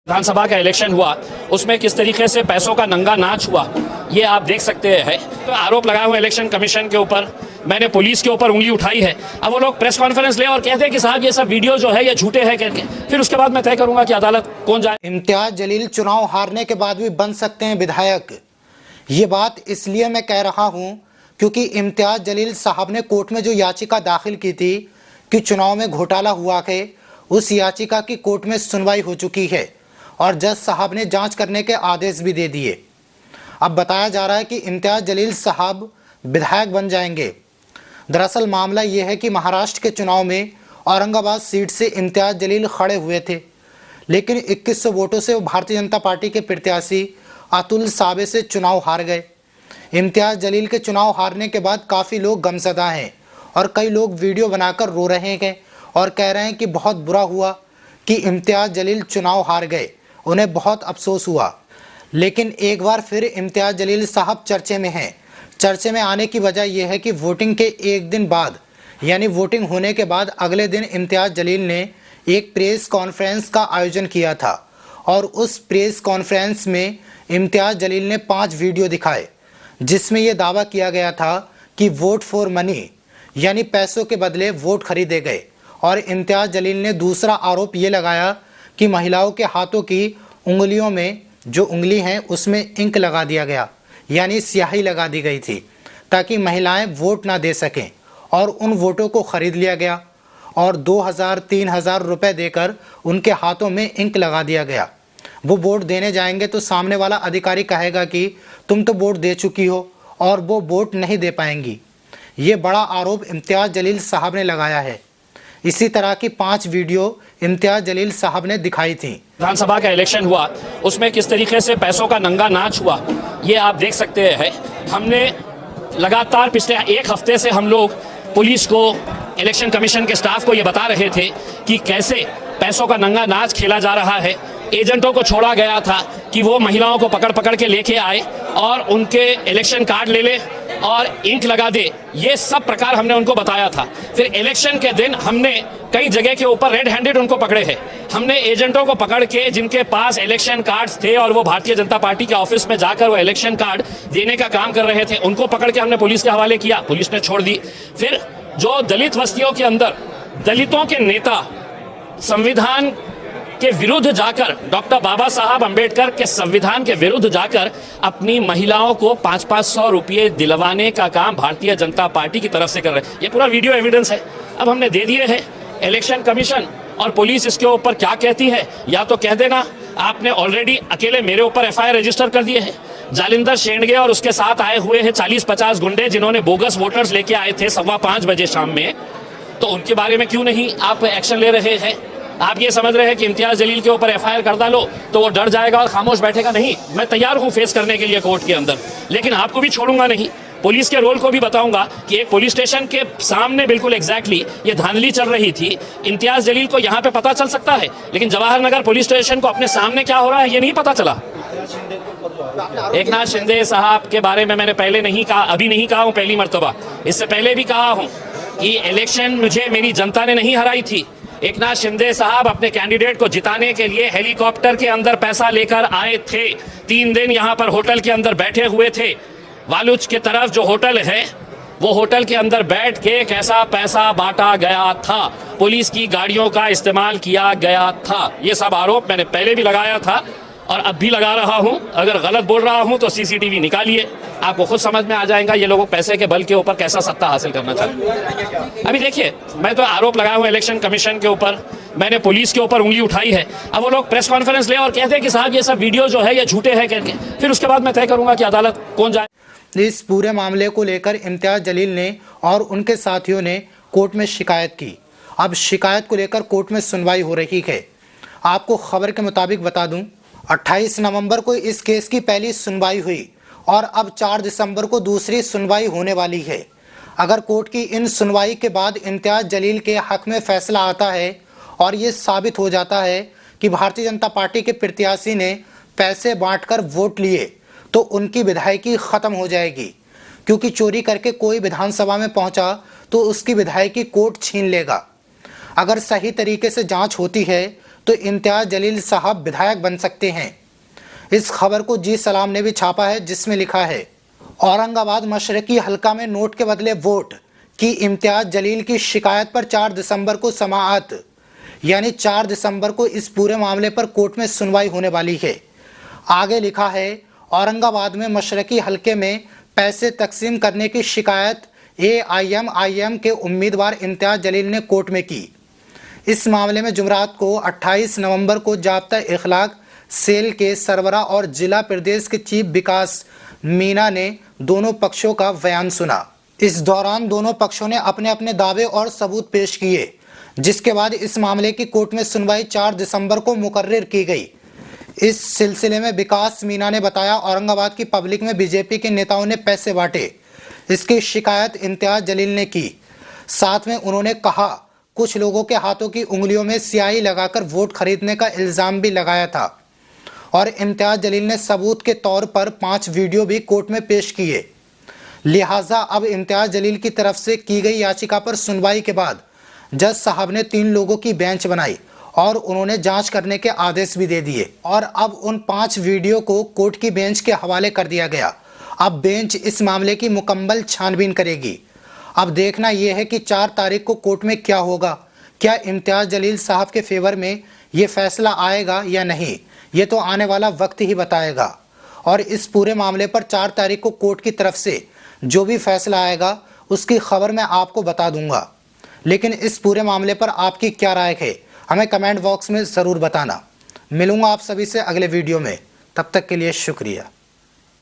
विधानसभा का इलेक्शन हुआ, उसमें किस तरीके से पैसों का नंगा नाच हुआ ये आप देख सकते हैं। तो आरोप लगाए हुए इलेक्शन कमीशन के ऊपर, मैंने पुलिस के ऊपर उंगली उठाई है। अब वो लोग प्रेस कॉन्फ्रेंस ले और कहते हैं कि साहब ये सब वीडियो जो है ये झूठे हैं करके, फिर उसके बाद मैं तय करूंगा कि अदालत कौन जाए। इम्तियाज जलील चुनाव हारने के बाद भी बन सकते हैं विधायक। ये बात इसलिए मैं कह रहा हूं क्योंकि इम्तियाज जलील साहब ने कोर्ट में जो याचिका दाखिल की थी कि चुनाव में घोटाला हुआ है, उस याचिका की कोर्ट में सुनवाई हो चुकी है और जज साहब ने जांच करने के आदेश भी दे दिए। अब बताया जा रहा है कि इम्तियाज जलील साहब विधायक बन जाएंगे। दरअसल मामला ये है कि महाराष्ट्र के चुनाव में औरंगाबाद सीट से इम्तियाज जलील खड़े हुए थे, लेकिन 2100 वोटों से वो भारतीय जनता पार्टी के प्रत्याशी अतुल सावे से चुनाव हार गए। इम्तियाज जलील के चुनाव हारने के बाद काफ़ी लोग गमज़दा हैं और कई लोग वीडियो बनाकर रो रहे हैं और कह रहे हैं कि बहुत बुरा हुआ कि इम्तियाज जलील चुनाव हार गए, उन्हें बहुत अफसोस हुआ। लेकिन एक बार फिर इम्तियाज जलील साहब चर्चे में हैं। चर्चे में आने की वजह यह है कि वोटिंग के एक दिन बाद, यानी वोटिंग होने के बाद अगले दिन इम्तियाज जलील ने एक प्रेस कॉन्फ्रेंस का आयोजन किया था और उस प्रेस कॉन्फ्रेंस में इम्तियाज जलील ने 5 वीडियो दिखाए, जिसमें यह दावा किया गया था कि वोट फॉर मनी, यानी पैसों के बदले वोट खरीदे गए। और इम्तियाज जलील ने दूसरा आरोप ये लगाया कि महिलाओं के हाथों की उंगलियों में जो उंगली हैं उसमें इंक लगा दिया गया, यानी स्याही लगा दी गई थी ताकि महिलाएं वोट ना दे सकें, और उन वोटों को खरीद लिया गया और 2000-3000 रुपए देकर उनके हाथों में इंक लगा दिया गया। वो वोट देने जाएंगे तो सामने वाला अधिकारी कहेगा कि तुम तो वोट दे चुकी हो, और वो वोट नहीं दे पाएंगी। ये बड़ा आरोप इम्तियाज जलील साहब ने लगाया है। इसी तरह की 5 वीडियो इम्तियाज जलील साहब ने दिखाई थी। विधानसभा का इलेक्शन हुआ, उसमें किस तरीके से पैसों का नंगा नाच हुआ ये आप देख सकते हैं। हमने लगातार पिछले 1 हफ्ते से हम लोग पुलिस को, इलेक्शन कमीशन के स्टाफ को ये बता रहे थे कि कैसे पैसों का नंगा नाच खेला जा रहा है। एजेंटों को छोड़ा गया था कि वो महिलाओं को पकड़ पकड़ के लेके आए और उनके इलेक्शन कार्ड ले ले और इंक लगा दे। ये सब प्रकार हमने उनको बताया था। फिर इलेक्शन के दिन हमने कई जगह के ऊपर रेड हैंडेड उनको पकड़े हैं। हमने एजेंटों को पकड़ के जिनके पास इलेक्शन कार्ड्स थे और वो भारतीय जनता पार्टी के ऑफिस में जाकर वो इलेक्शन कार्ड देने का काम कर रहे थे, उनको पकड़ के हमने पुलिस के हवाले किया, पुलिस ने छोड़ दी। फिर जो दलित बस्तियों के अंदर दलितों के नेता संविधान के विरुद्ध जाकर, डॉक्टर बाबा साहब अंबेडकर के संविधान के विरुद्ध जाकर अपनी महिलाओं को 500-500 रुपये दिलवाने का काम भारतीय जनता पार्टी की तरफ से कर रहे हैं। ये पूरा वीडियो एविडेंस है। अब हमने दे दिए हैं। इलेक्शन कमीशन और पुलिस इसके ऊपर क्या कहती है, या तो कह देना आपने ऑलरेडी अकेले मेरे ऊपर FIR रजिस्टर कर दिए हैं। जालिंदर शेंडगे और उसके साथ आए हुए हैं 40-50 गुंडे जिन्होंने बोगस वोटर्स लेके आए थे 5:15 बजे शाम में, तो उनके बारे में क्यों नहीं आप एक्शन ले रहे हैं? आप ये समझ रहे हैं कि इम्तियाज जलील के ऊपर FIR कर डालो तो वो डर जाएगा और खामोश बैठेगा? नहीं, मैं तैयार हूं फेस करने के लिए कोर्ट के अंदर, लेकिन आपको भी छोड़ूंगा नहीं। पुलिस के रोल को भी बताऊंगा कि एक पुलिस स्टेशन के सामने बिल्कुल एग्जैक्टली ये धांधली चल रही थी। इम्तियाज जलील को यहाँ पे पता चल सकता है, लेकिन जवाहर नगर पुलिस स्टेशन को अपने सामने क्या हो रहा है ये नहीं पता चला। एकनाथ शिंदे साहब के बारे में मैंने पहले नहीं कहा, अभी नहीं कहा हूँ, पहली मर्तबा, इससे पहले भी कहा हूँ कि इलेक्शन मुझे मेरी जनता ने नहीं हराई थी। एकनाथ शिंदे साहब अपने कैंडिडेट को जिताने के लिए हेलीकॉप्टर के अंदर पैसा लेकर आए थे। 3 दिन यहाँ पर होटल के अंदर बैठे हुए थे। वालुच के तरफ जो होटल है, वो होटल के अंदर बैठ के कैसा पैसा बांटा गया था, पुलिस की गाड़ियों का इस्तेमाल किया गया था। ये सब आरोप मैंने पहले भी लगाया था और अब भी लगा रहा हूं। अगर गलत बोल रहा हूं तो CCTV निकालिए, आपको खुद समझ में आ जाएगा ये लोगों पैसे के बल के ऊपर कैसा सत्ता हासिल करना चाहते हैं। अभी देखिए, मैं तो आरोप लगाया हुआ इलेक्शन कमीशन के ऊपर, मैंने पुलिस के ऊपर उंगली उठाई है। अब वो लोग प्रेस कॉन्फ्रेंस ले और कहते हैं कि साहब ये सब वीडियो जो है ये झूठे हैं करके, फिर उसके बाद मैं तय करूंगा कि अदालत कौन जाए। इस पूरे मामले को लेकर इम्तियाज जलील ने और उनके साथियों ने कोर्ट में शिकायत की। अब शिकायत को लेकर कोर्ट में सुनवाई हो रही है। आपको खबर के मुताबिक बता दूं, 28 नवंबर को इस केस की पहली सुनवाई हुई और अब 4 दिसंबर को दूसरी सुनवाई होने वाली है। अगर कोर्ट की इन सुनवाई के बाद इम्तियाज जलील के हक में फैसला आता है और ये साबित हो जाता है कि भारतीय जनता पार्टी के प्रत्याशी ने पैसे बांटकर वोट लिए, तो उनकी विधायकी ख़त्म हो जाएगी, क्योंकि चोरी करके कोई विधानसभा में पहुंचा तो उसकी विधायकी कोर्ट छीन लेगा। अगर सही तरीके से जांच होती है तो इम्तियाज जलील साहब विधायक बन सकते हैं। इस खबर को जी सलाम ने भी छापा है, जिसमें लिखा है औरंगाबाद मशरकी हल्का में नोट के बदले वोट की इम्तियाज जलील की शिकायत पर 4 दिसंबर को समाअत, यानी 4 दिसंबर को इस पूरे मामले पर कोर्ट में सुनवाई होने वाली है। आगे लिखा है औरंगाबाद में मशरकी हल्के में पैसे तकसीम करने की शिकायत AIMIM के उम्मीदवार इम्तियाज जलील ने कोर्ट में की। इस मामले में जुमरात को 28 नवंबर को जाब्ता इखलाक सेल के सरबरा और जिला प्रदेश के चीफ विकास मीना ने दोनों पक्षों का बयान सुना। इस दौरान दोनों पक्षों ने अपने अपने दावे और सबूत पेश किए, जिसके बाद इस मामले की कोर्ट में सुनवाई 4 दिसंबर को मुकर्रर की गई। इस सिलसिले में विकास मीना ने बताया औरंगाबाद की पब्लिक में बीजेपी के नेताओं ने पैसे बांटे, इसकी शिकायत इम्तियाज जलील ने की। साथ में उन्होंने कहा कुछ लोगों के हाथों की उंगलियों में स्याही लगाकर वोट खरीदने का इल्जाम भी लगाया था और इम्तियाज जलील ने सबूत के तौर पर 5 वीडियो भी कोर्ट में पेश किए। लिहाजा अब इम्तियाज जलील की तरफ से की गई याचिका पर सुनवाई के बाद जज साहब ने 3 लोगों की बेंच बनाई और उन्होंने जांच करने के आदेश भी दे दिए और अब उन 5 वीडियो को कोर्ट की बेंच के हवाले कर दिया गया। अब बेंच इस मामले की मुकम्मल छानबीन करेगी। अब देखना यह है कि 4 तारीख को कोर्ट में क्या होगा। क्या इम्तियाज जलील साहब के फेवर में ये फैसला आएगा या नहीं, ये तो आने वाला वक्त ही बताएगा। और इस पूरे मामले पर 4 तारीख को कोर्ट की तरफ से जो भी फैसला आएगा उसकी खबर मैं आपको बता दूंगा। लेकिन इस पूरे मामले पर आपकी क्या राय है, हमें कमेंट बॉक्स में ज़रूर बताना। मिलूंगा आप सभी से अगले वीडियो में, तब तक के लिए शुक्रिया।